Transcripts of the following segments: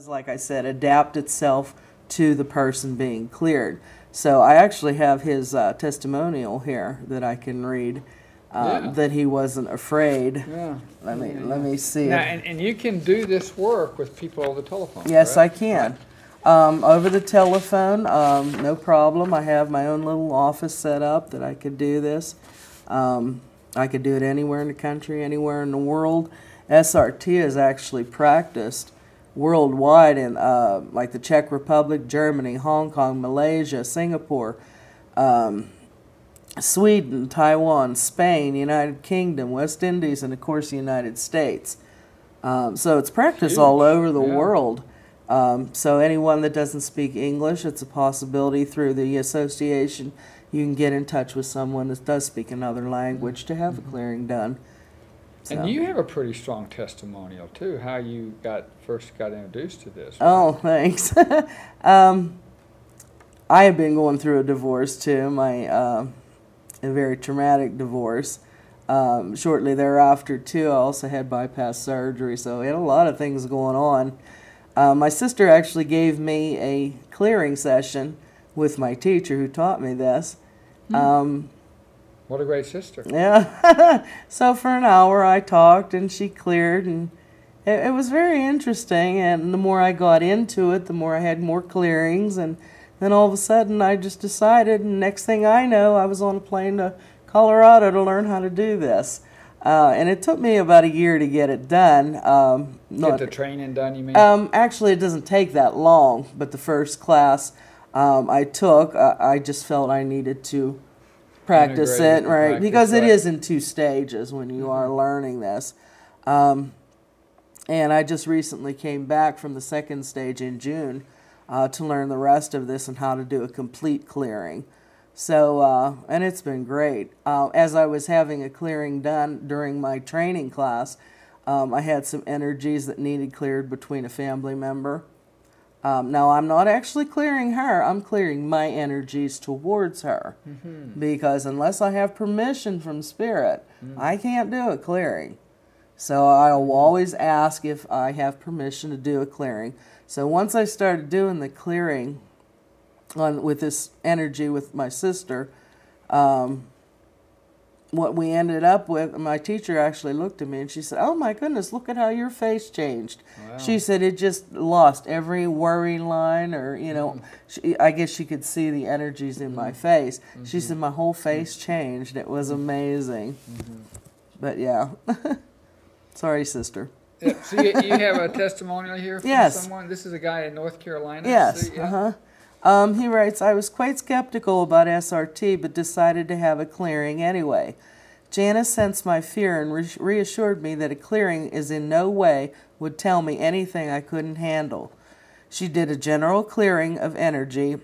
Like I said, adapt itself to the person being cleared. So I actually have his testimonial here that I can read, that he wasn't afraid. Yeah. Let me see Now, it. and you can do this work with people over the telephone. Yes, correct? I can. Over the telephone, no problem. I have my own little office set up that I could do this. I could do it anywhere in the country, anywhere in the world. SRT is actually practiced worldwide in like the Czech Republic, Germany, Hong Kong, Malaysia, Singapore, Sweden, Taiwan, Spain, United Kingdom, West Indies, and of course the United States. So it's practiced Huge. all over the Yeah. world. So anyone that doesn't speak English, it's a possibility through the association you can get in touch with someone that does speak another language to have a clearing done. So. And you have a pretty strong testimonial too, how you first got introduced to this. Oh, thanks. I have been going through a divorce too, a very traumatic divorce. Shortly thereafter too, I also had bypass surgery, so I had a lot of things going on. My sister actually gave me a clearing session with my teacher who taught me this. What a great sister. Yeah. So for an hour I talked and she cleared, and it was very interesting, and the more I got into it, the more I had more clearings, and then all of a sudden I just decided, and next thing I know, I was on a plane to Colorado to learn how to do this. And it took me about a year to get it done. Get the training done, you mean? Actually, it doesn't take that long, but the first class I took, I just felt I needed to practice it, right? Because it is in 2 stages when you are learning this. And I just recently came back from the 2nd stage in June to learn the rest of this and how to do a complete clearing. So, and it's been great. As I was having a clearing done during my training class, I had some energies that needed cleared between a family member. Now, I'm not actually clearing her, I'm clearing my energies towards her. Because unless I have permission from Spirit, I can't do a clearing. So I'll always ask if I have permission to do a clearing. So once I started doing the clearing with this energy with my sister, what we ended up with, my teacher actually looked at me and she said, "Oh my goodness, look at how your face changed." Wow. She said it just lost every worry line, or, you know, I guess she could see the energies in my face. She said my whole face changed. It was amazing. But yeah. Sorry, sister. Yeah, so you have a testimonial here from someone? This is a guy in North Carolina? Yes. So, he writes, "I was quite skeptical about SRT, but decided to have a clearing anyway. Janice sensed my fear and reassured me that a clearing is in no way would tell me anything I couldn't handle. She did a general clearing of energy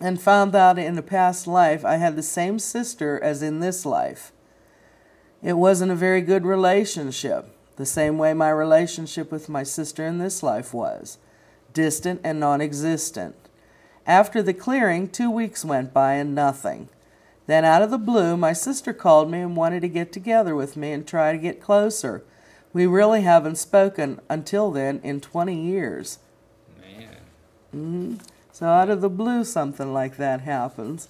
and found out in a past life I had the same sister as in this life. It wasn't a very good relationship, the same way my relationship with my sister in this life was, distant and non-existent. After the clearing, 2 weeks went by and nothing. Then out of the blue, my sister called me and wanted to get together with me and try to get closer. We really haven't spoken until then in 20 years. Man. So out of the blue, something like that happens.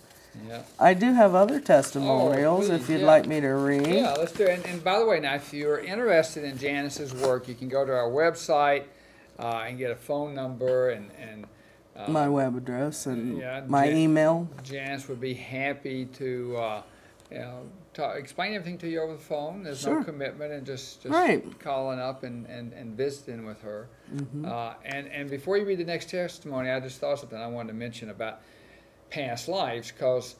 Yeah. I do have other testimonials if you'd like me to read. Yeah, let's do it. And by the way, now, if you're interested in Janice's work, you can go to our website and get a phone number and my web address and my email. Janice would be happy to explain everything to you over the phone. There's no commitment, and just calling up and visiting with her. And before you read the next testimony, I just thought something I wanted to mention about past lives, because,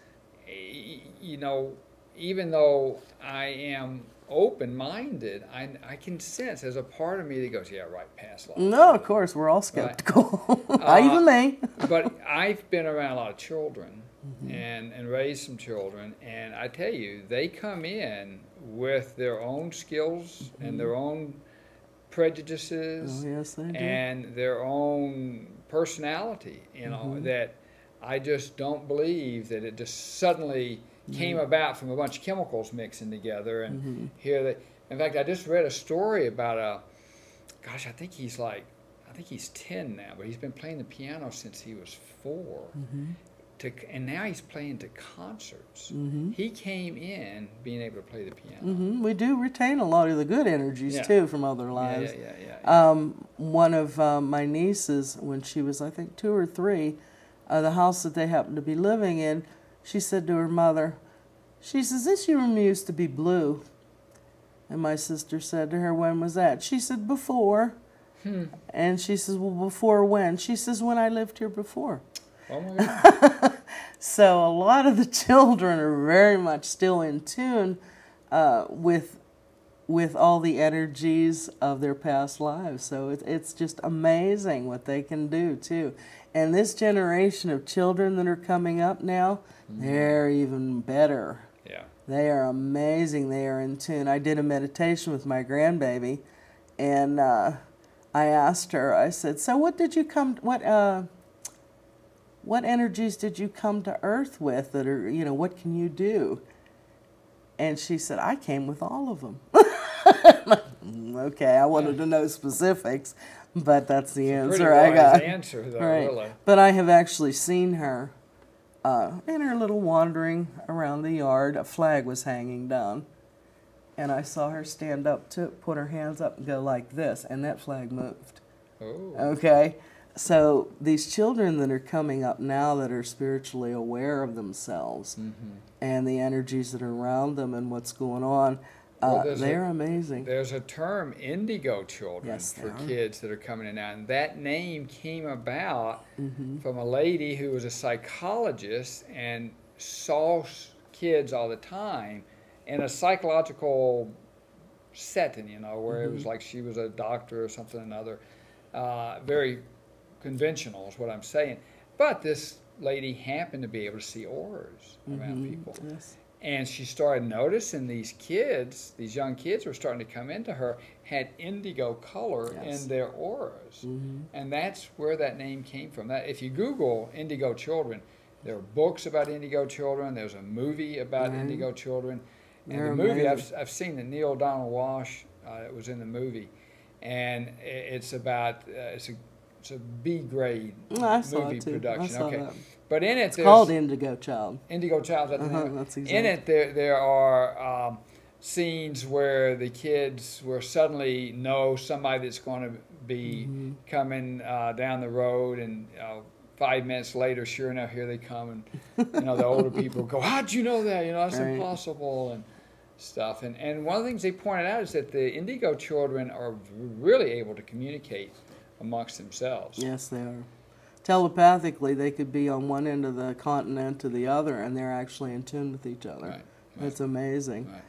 you know, even though I am open-minded, I can sense there's a part of me that goes, yeah, right, past life. No, of course, we're all skeptical. Even me. But I've been around a lot of children and raised some children, and I tell you, they come in with their own skills and their own prejudices and their own personality, you know, that I just don't believe that it just suddenly came about from a bunch of chemicals mixing together. And here they, in fact, I just read a story about I think he's like, I think he's 10 now, but he's been playing the piano since he was 4. And now he's playing to concerts. He came in being able to play the piano. We do retain a lot of the good energies, too, from other lives. One of my nieces, when she was, I think, 2 or 3, the house that they happened to be living in, she said to her mother, she says, "This room used to be blue." And my sister said to her, "When was that?" She said, "Before." And she says, "Well, before when?" She says, "When I lived here before." Oh my God. So a lot of the children are very much still in tune with all the energies of their past lives. So it's just amazing what they can do too. And this generation of children that are coming up now, they're even better. Yeah. They are amazing. They are in tune. I did a meditation with my grandbaby, and I asked her, I said, "So what did you come, what energies did you come to Earth with that are, what can you do?" And she said, "I came with all of them." Okay, I wanted to know specifics, but that's the answer I got. Pretty wise answer, though, really. But I have actually seen her in her little wandering around the yard. A flag was hanging down, and I saw her stand up to put her hands up and go like this, and that flag moved. Oh. Okay? So these children that are coming up now that are spiritually aware of themselves and the energies that are around them and what's going on, they're amazing. There's a term, indigo children, for kids that are coming in now. And that name came about from a lady who was a psychologist and saw kids all the time in a psychological setting, where it was like she was a doctor or something or another. Very conventional is what I'm saying. But this lady happened to be able to see auras around people. Yes. And she started noticing these kids, these young kids were starting to come into her, had indigo color in their auras. And that's where that name came from. If you Google indigo children, there are books about indigo children. There's a movie about indigo children. And the movie, I've seen the Neil Donald Walsh, it was in the movie. And it's about, it's a B-grade movie production. Okay. But in it, it's called Indigo Child. Indigo Child. That's exactly. In it, there are scenes where the kids will suddenly know somebody that's going to be coming down the road, and 5 minutes later, sure enough, here they come, and the older people go, "How'd you know that? That's impossible," and stuff. And one of the things they pointed out is that the indigo children are really able to communicate amongst themselves. Yes, they are. Telepathically, they could be on one end of the continent to the other, and they're actually in tune with each other. Right. It's amazing. Right.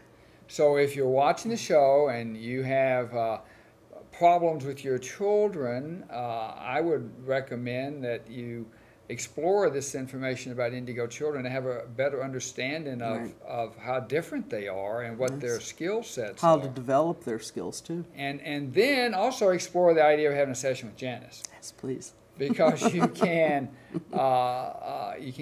So if you're watching the show and you have problems with your children, I would recommend that you explore this information about indigo children to have a better understanding of how different they are and what their skill sets are. How to develop their skills, too. And then also explore the idea of having a session with Janice. Yes, please. Because you can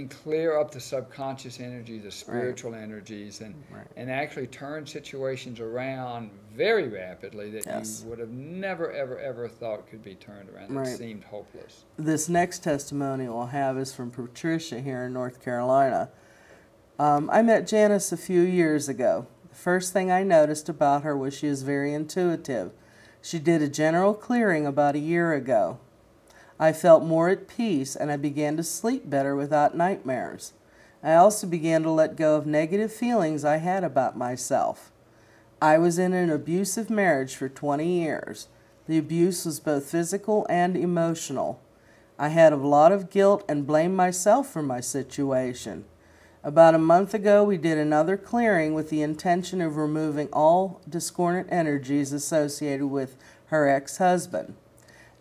clear up the subconscious energies, the spiritual energies, and actually turn situations around very rapidly that you would have never, ever thought could be turned around. That seemed hopeless. This next testimony we'll have is from Patricia here in North Carolina. I met Janice a few years ago. The first thing I noticed about her was she is very intuitive. She did a general clearing about a year ago. I felt more at peace, and I began to sleep better without nightmares. I also began to let go of negative feelings I had about myself. I was in an abusive marriage for 20 years. The abuse was both physical and emotional. I had a lot of guilt and blamed myself for my situation. About a month ago, we did another clearing with the intention of removing all discordant energies associated with her ex-husband.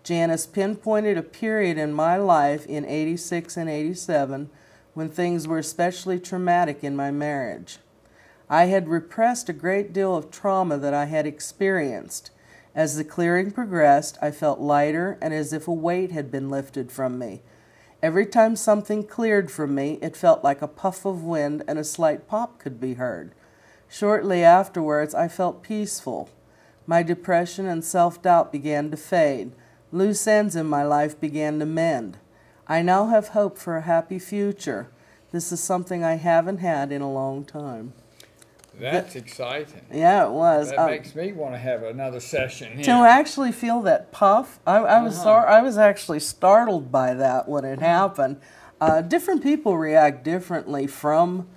Janice pinpointed a period in my life in '86 and '87 when things were especially traumatic in my marriage. I had repressed a great deal of trauma that I had experienced. As the clearing progressed, I felt lighter and as if a weight had been lifted from me. Every time something cleared from me, it felt like a puff of wind and a slight pop could be heard. Shortly afterwards, I felt peaceful. My depression and self-doubt began to fade. Loose ends in my life began to mend. I now have hope for a happy future. This is something I haven't had in a long time. That's exciting. Yeah, it was. That makes me want to have another session here. To actually feel that puff, I was actually startled by that when it happened. Different people react differently from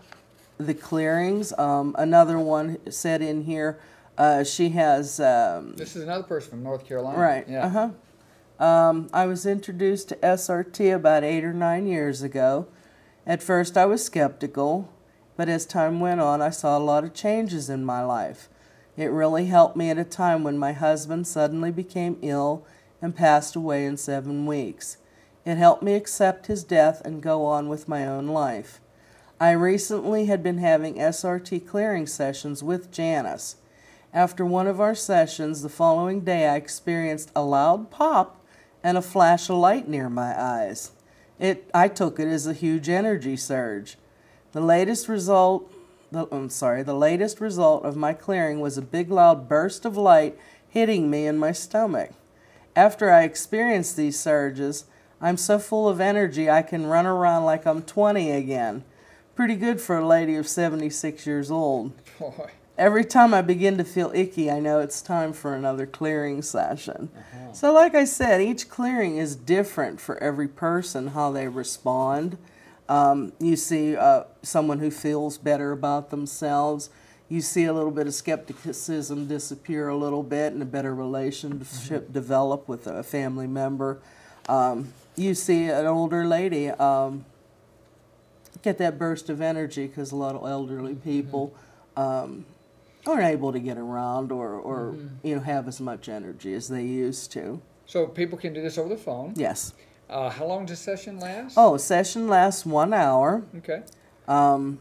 the clearings. Another one said in here, she has... this is another person from North Carolina. Right. Yeah. I was introduced to SRT about 8 or 9 years ago. At first I was skeptical, but as time went on, I saw a lot of changes in my life. It really helped me at a time when my husband suddenly became ill and passed away in 7 weeks. It helped me accept his death and go on with my own life. I recently had been having SRT clearing sessions with Janice. After one of our sessions, the following day I experienced a loud pop and a flash of light near my eyes. I took it as a huge energy surge. The latest result of my clearing was a big loud burst of light hitting me in my stomach. After I experienced these surges, I'm so full of energy I can run around like I'm 20 again. Pretty good for a lady of 76 years old. Boy. Every time I begin to feel icky, I know it's time for another clearing session. So like I said, each clearing is different for every person, how they respond. You see someone who feels better about themselves. You see a little bit of skepticism disappear a little bit and a better relationship develop with a family member. You see an older lady get that burst of energy because a lot of elderly people aren't able to get around or have as much energy as they used to. So people can do this over the phone? Yes. How long does a session last? Oh, a session lasts 1 hour. Okay. And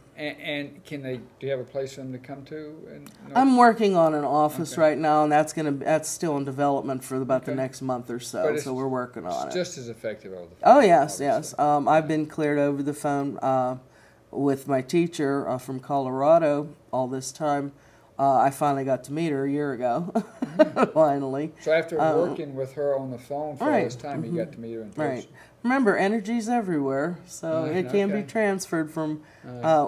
do you have a place for them to come to? I'm working on an office right now, and that's still in development for about the next month or so. So we're working on it. It's just as effective over the phone. Oh yes, yes. I've been cleared over the phone with my teacher from Colorado all this time. I finally got to meet her a year ago. Finally. So after working with her on the phone for all this time, you got to meet her in person. Right. Remember, energy's everywhere, so it can be transferred from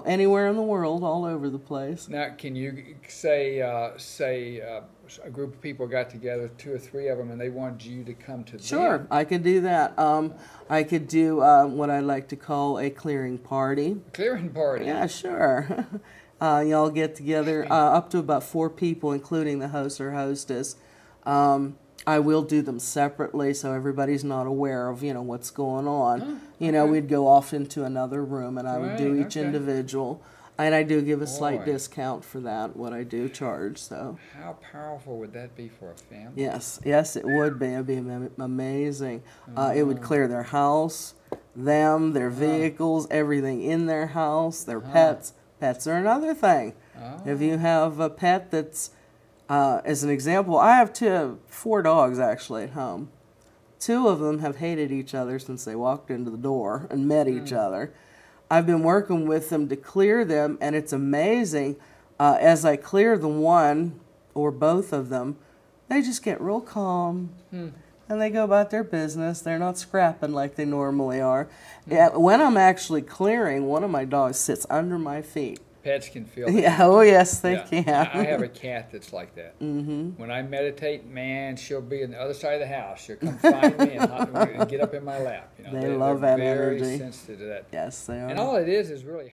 anywhere in the world, all over the place. Now, can you say a group of people got together, 2 or 3 of them, and they wanted you to come to them? Sure, I could do that. I could do what I like to call a clearing party. Clearing party? Yeah, sure. Y'all get together, up to about 4 people, including the host or hostess. I will do them separately so everybody's not aware of, what's going on. We'd go off into another room and I would do each individual. And I do give a slight discount for that, what I do charge. So how powerful would that be for a family? Yes, yes, it would be. It would be amazing. It would clear their house, them, their vehicles, everything in their house, their pets. Pets are another thing. If you have a pet that's, as an example, I have 4 dogs actually at home. 2 of them have hated each other since they walked into the door and met each other. I've been working with them to clear them, and it's amazing. As I clear the one or both of them, they just get real calm. And they go about their business. They're not scrapping like they normally are. Yeah, when I'm actually clearing, one of my dogs sits under my feet. Pets can feel that. Yeah, oh yes, they can. I have a cat that's like that. When I meditate, man, she'll be on the other side of the house. She'll come find me and get up in my lap. They love that energy. They're very sensitive to that. Yes, they are. And all it is really